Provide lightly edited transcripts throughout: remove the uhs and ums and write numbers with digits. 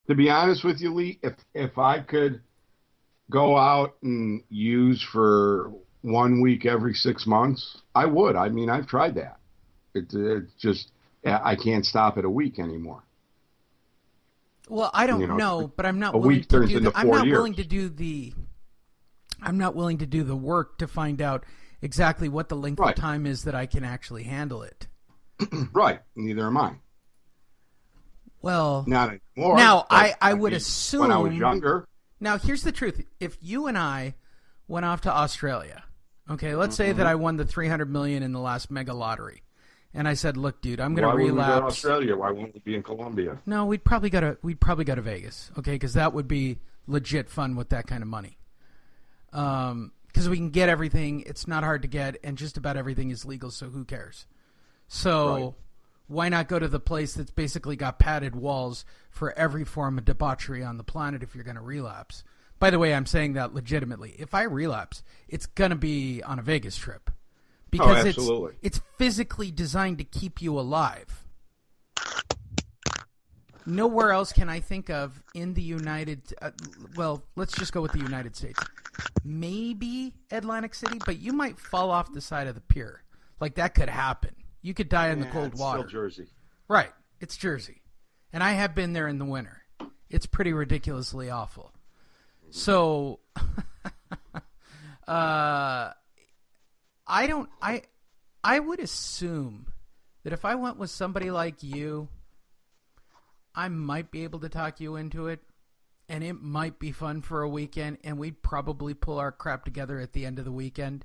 To be honest with you, Lee, if I could go out and use for 1 week every 6 months, I would. I mean, I've tried that. It's just I can't stop at a week anymore. Well, I don't know, but I'm not a willing week to turns do into I'm 4 not years. willing to do the I'm not willing to do the work to find out exactly what the length of time is that I can actually handle it. Right. Neither am I. Well, not anymore. Now, I would assume when I was younger. Now, here's the truth. If you and I went off to Australia, okay, let's say that I won the $300 million in the last mega lottery. And I said, "Look, dude, I'm going to relapse." Why wouldn't we go to Australia? Why wouldn't we be in Colombia? No, we'd probably go to Vegas, okay, because that would be legit fun with that kind of money. Because we can get everything; it's not hard to get, and just about everything is legal. So who cares? So why not go to the place that's basically got padded walls for every form of debauchery on the planet if you're going to relapse? By the way, I'm saying that legitimately. If I relapse, it's going to be on a Vegas trip. Because it's physically designed to keep you alive. Nowhere else can I think of in the well, let's just go with the United States. Maybe Atlantic City, but you might fall off the side of the pier. Like, that could happen. You could die in the cold water. Still Jersey. Right. It's Jersey. And I have been there in the winter. It's pretty ridiculously awful. So, I would assume that if I went with somebody like you, I might be able to talk you into it, and it might be fun for a weekend, and we'd probably pull our crap together at the end of the weekend.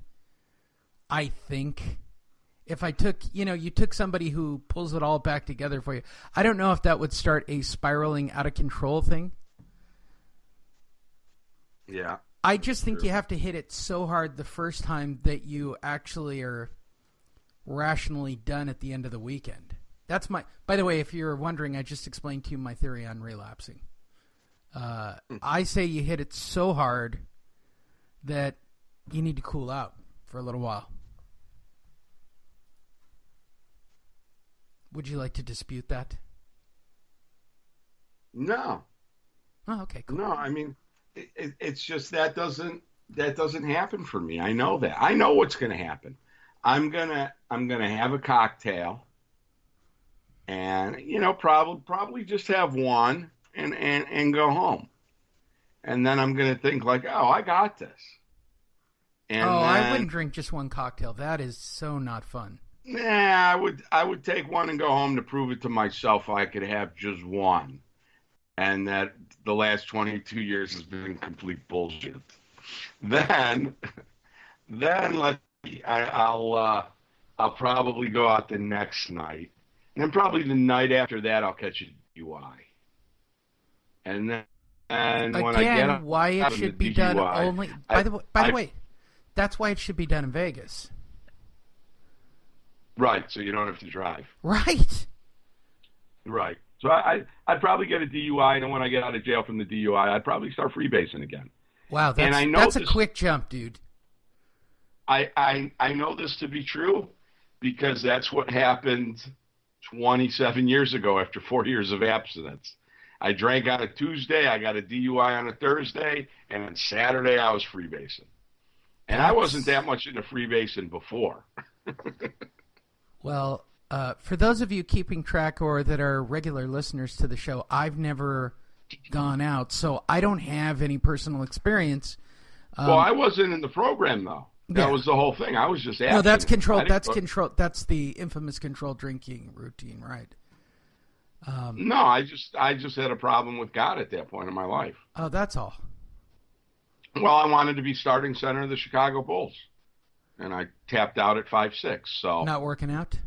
I think. If I took, you took somebody who pulls it all back together for you, I don't know if that would start a spiraling out of control thing. Yeah. I just think you have to hit it so hard the first time that you actually are rationally done at the end of the weekend. That's by the way, if you're wondering, I just explained to you my theory on relapsing. I say you hit it so hard that you need to cool out for a little while. Would you like to dispute that? No. Oh, okay, cool. No, I mean, it's just that doesn't happen for me. I know that. I know what's going to happen. I'm gonna have a cocktail, and probably just have one and go home, and then I'm gonna think like, oh, I got this. And I wouldn't drink just one cocktail. That is so not fun. Nah, I would take one and go home to prove it to myself I could have just one, and that the last 22 years has been complete bullshit. Then I'll probably go out the next night, and then probably the night after that I'll catch a DUI, and then when I get out why it should be done only. By the way, that's why it should be done in Vegas. Right, so you don't have to drive. Right. Right. So I'd probably get a DUI, and then when I get out of jail from the DUI, I'd probably start freebasing again. Wow, that's a quick jump, dude. I know this to be true because that's what happened 27 years ago after 4 years of abstinence. I drank on a Tuesday, I got a DUI on a Thursday, and on Saturday I was freebasing. And I wasn't that much into freebasing before. Well, for those of you keeping track or that are regular listeners to the show, I've never gone out, so I don't have any personal experience. Well, I wasn't in the program, though. That was the whole thing. I was just asking. No, that's controlled. That's controlled. That's the infamous controlled drinking routine, right? No, I just had a problem with God at that point in my life. Oh, that's all. Well, I wanted to be starting center of the Chicago Bulls, and I tapped out at 5'6". So not working out.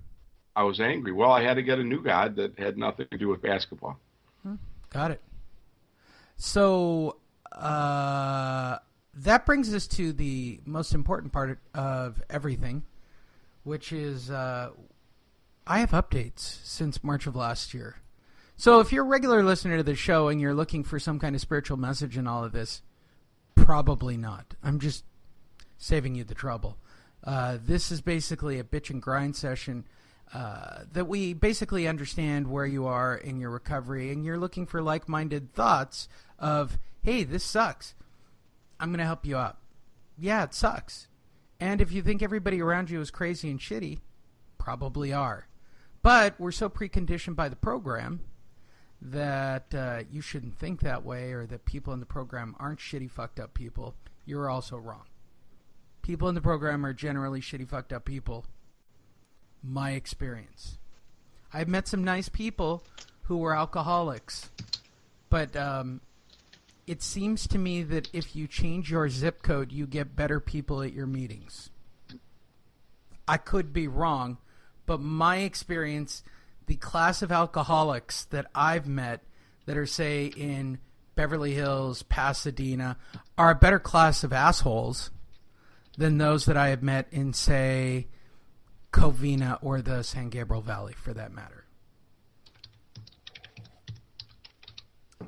I was angry. Well, I had to get a new God that had nothing to do with basketball. Got it. So that brings us to the most important part of everything, which is I have updates since March of last year. So if you're a regular listener to the show and you're looking for some kind of spiritual message in all of this, probably not. I'm just saving you the trouble. This is basically a bitch and grind session. that we basically understand where you are in your recovery, and you're looking for like-minded thoughts of, hey, this sucks. I'm going to help you out. Yeah, it sucks. And if you think everybody around you is crazy and shitty, probably are. But we're so preconditioned by the program that you shouldn't think that way, or that people in the program aren't shitty, fucked up people. You're also wrong. People in the program are generally shitty, fucked up people. My experience. I've met some nice people who were alcoholics, but it seems to me that if you change your zip code, you get better people at your meetings. I could be wrong, but my experience, the class of alcoholics that I've met that are, say, in Beverly Hills, Pasadena, are a better class of assholes than those that I have met in, say, Covina or the San Gabriel Valley, for that matter.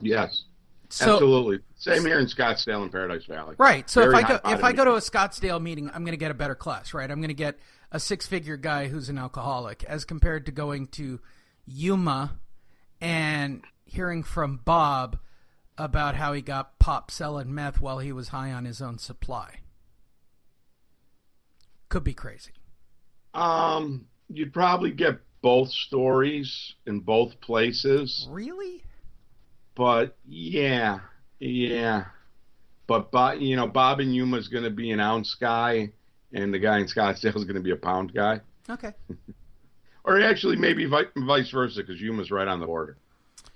Yes, absolutely. Same here in Scottsdale and Paradise Valley. Right. So Very if I go to a Scottsdale meeting, I'm going to get a better class, right? I'm going to get a six-figure guy who's an alcoholic, as compared to going to Yuma and hearing from Bob about how he got pop selling meth while he was high on his own supply. Could be crazy. You'd probably get both stories in both places. Really? But yeah. But Bob in Yuma is going to be an ounce guy, and the guy in Scottsdale is going to be a pound guy. Okay. Or actually, maybe vice versa, because Yuma's right on the border.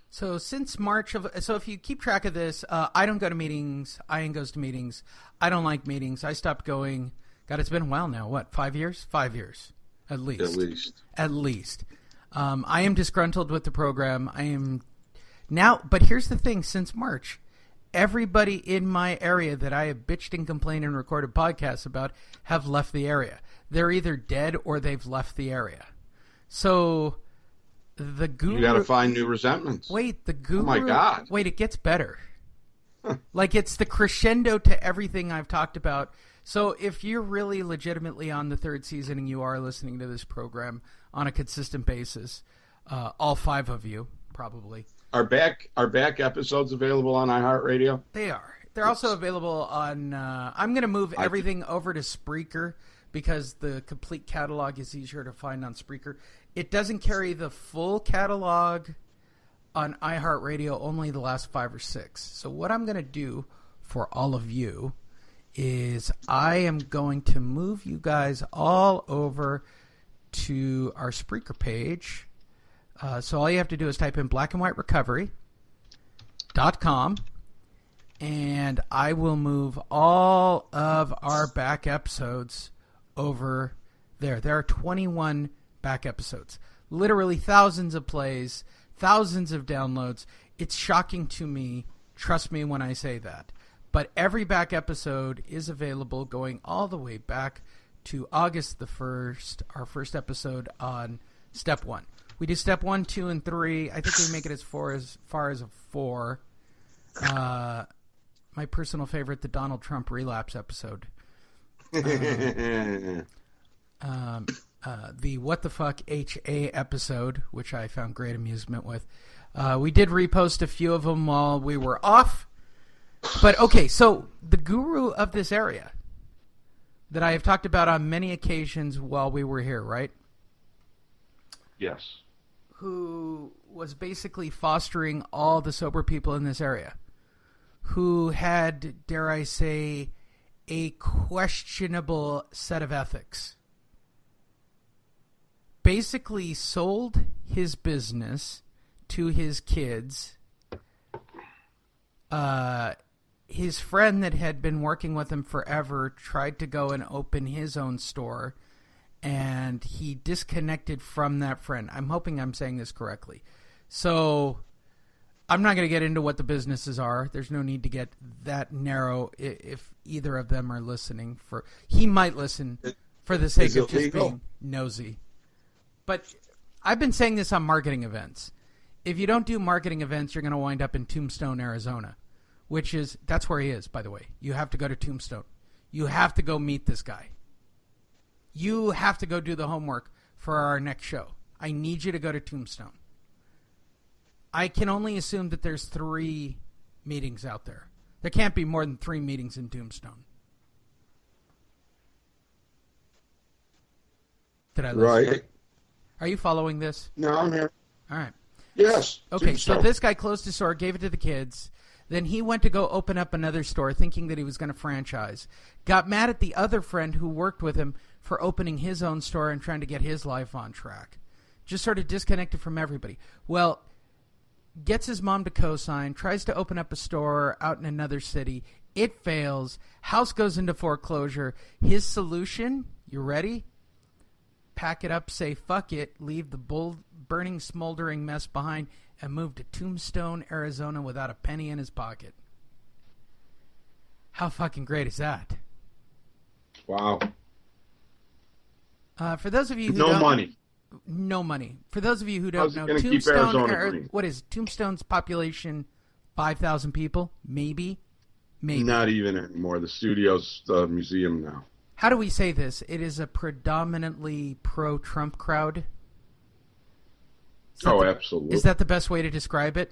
So since March so if you keep track of this, I don't go to meetings. Ian goes to meetings. I don't like meetings. I stopped going. God, it's been a while now. What, 5 years? 5 years. At least. I am disgruntled with the program. I am now, but here's the thing. Since March, everybody in my area that I have bitched and complained and recorded podcasts about have left the area. They're either dead or they've left the area. So the guru... You got to find new resentments. Wait, the guru... Oh, my God. Wait, it gets better. Like, it's the crescendo to everything I've talked about. So if you're really legitimately on the third season and you are listening to this program on a consistent basis, all 5 of you, probably... Are back episodes available on iHeartRadio? They are. They're also available on... I'm going to move everything over to Spreaker, because the complete catalog is easier to find on Spreaker. It doesn't carry the full catalog on iHeartRadio, only the last 5 or 6. So what I'm going to do for all of you is I am going to move you guys all over to our Spreaker page. So all you have to do is type in blackandwhiterecovery.com, and I will move all of our back episodes over there. There are 21 back episodes. Literally thousands of plays, thousands of downloads. It's shocking to me. Trust me when I say that. But every back episode is available going all the way back to August the 1st, our first episode on Step 1. We do Step 1, 2, and 3. I think we make it as far as a 4. My personal favorite, the Donald Trump relapse episode. The What the Fuck HA episode, which I found great amusement with. We did repost a few of them while we were off. But, okay, so the guru of this area that I have talked about on many occasions while we were here, right? Yes. Who was basically fostering all the sober people in this area, who had, dare I say, a questionable set of ethics, basically sold his business to his kids. His friend that had been working with him forever tried to go and open his own store, and he disconnected from that friend. I'm hoping I'm saying this correctly. So I'm not going to get into what the businesses are. There's no need to get that narrow if either of them are listening. He might listen for the sake of just being nosy. But I've been saying this on marketing events. If you don't do marketing events, you're going to wind up in Tombstone, Arizona, that's where he is, by the way. You have to go to Tombstone. You have to go meet this guy. You have to go do the homework. for our next show. I need you to go to Tombstone. I can only assume that there's 3 meetings out there. There can't be more than 3 meetings in Tombstone. Did I lose Right. you? Are you following this? No, I'm here. All right. Yes. Okay, so this guy closed his store, gave it to the kids. Then he went to go open up another store thinking that he was going to franchise. Got mad at the other friend who worked with him for opening his own store and trying to get his life on track. Just sort of disconnected from everybody. Well, gets his mom to co-sign, tries to open up a store out in another city. It fails. House goes into foreclosure. His solution, you ready? Pack it up, say fuck it, leave the burning, smoldering mess behind, and move to Tombstone, Arizona without a penny in his pocket. How fucking great is that? Wow. For those of you who No money. No money. For those of you who don't know, Tombstone, what is Tombstone's population? 5,000 people? Maybe. Not even anymore. The studio's the museum now. How do we say this? It is a predominantly pro-Trump crowd. Absolutely. Is that the best way to describe it?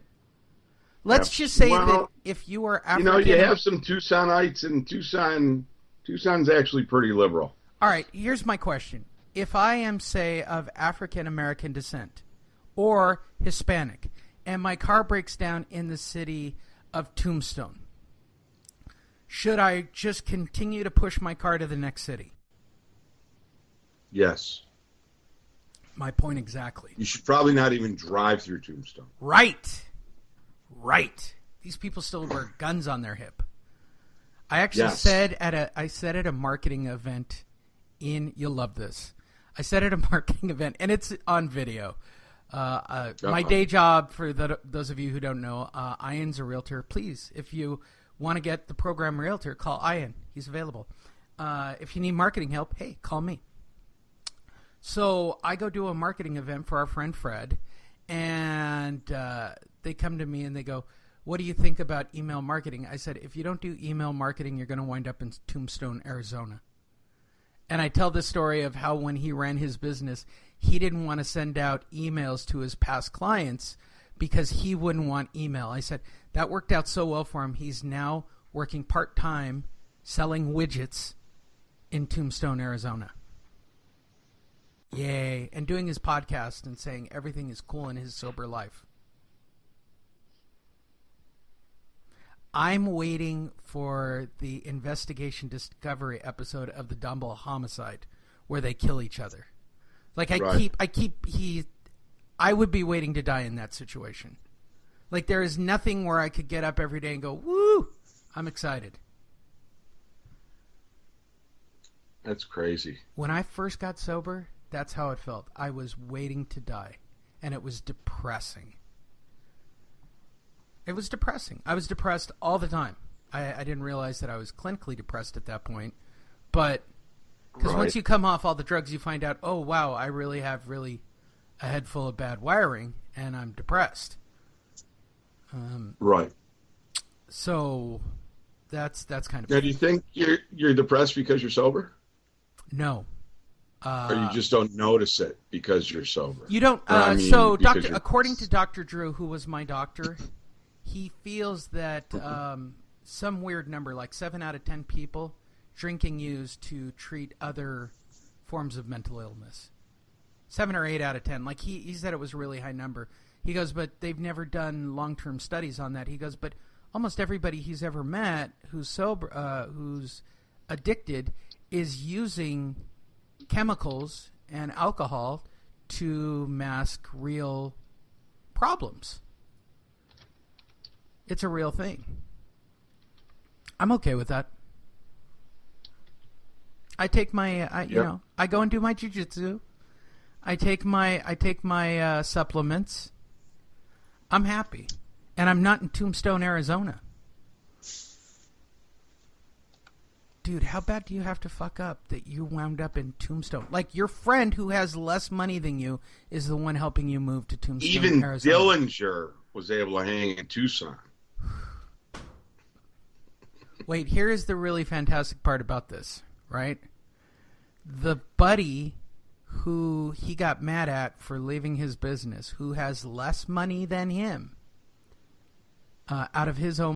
Let's just say that if you are African... you have some Tucsonites, and Tucson's actually pretty liberal. All right, here's my question. If I am, say, of African-American descent or Hispanic, and my car breaks down in the city of Tombstone, should I just continue to push my car to the next city? Yes. My point exactly. You should probably not even drive through Tombstone. Right. These people still wear guns on their hip. I actually said at a marketing event you'll love this. I said at a marketing event, and it's on video. My day job, for those of you who don't know, Ian's a realtor. Please, if you want to get the program realtor, call Ian. He's available. If you need marketing help, hey, call me. So I go do a marketing event for our friend Fred, and they come to me and they go, what do you think about email marketing? I said, if you don't do email marketing, you're going to wind up in Tombstone, Arizona. And I tell the story of how when he ran his business, he didn't want to send out emails to his past clients because he wouldn't want email. I said, that worked out so well for him. He's now working part-time selling widgets in Tombstone, Arizona. Yay. And doing his podcast and saying everything is cool in his sober life. I'm waiting for the investigation discovery episode of the Dumble homicide where they kill each other. Like I would be waiting to die in that situation. Like there is nothing where I could get up every day and go, woo, I'm excited. That's crazy. When I first got sober, that's how it felt. I was waiting to die, and it was depressing. It was depressing. I was depressed all the time. I didn't realize that I was clinically depressed at that point, but because once you come off all the drugs, you find out, oh, wow, I really have a head full of bad wiring, and I'm depressed. Right. So that's kind of... Now, do you think you're depressed because you're sober? No. Or you just don't notice it because you're sober? You don't... according to Dr. Drew, who was my doctor, he feels that some weird number, like 7 out of 10 people, drinking used to treat other forms of mental illness. 7 or 8 out of 10. Like he said it was a really high number. He goes, but they've never done long-term studies on that. He goes, but almost everybody he's ever met who's sober, who's addicted, is using chemicals and alcohol to mask real problems. It's a real thing. I'm okay with that. I take my, I go and do my jiu-jitsu. I take my supplements. I'm happy. And I'm not in Tombstone, Arizona. Dude, how bad do you have to fuck up that you wound up in Tombstone? Like, your friend who has less money than you is the one helping you move to Tombstone, Arizona. Even Dillinger was able to hang in Tucson. Wait, here is the really fantastic part about this, right? The buddy who he got mad at for leaving his business, who has less money than him, out of his own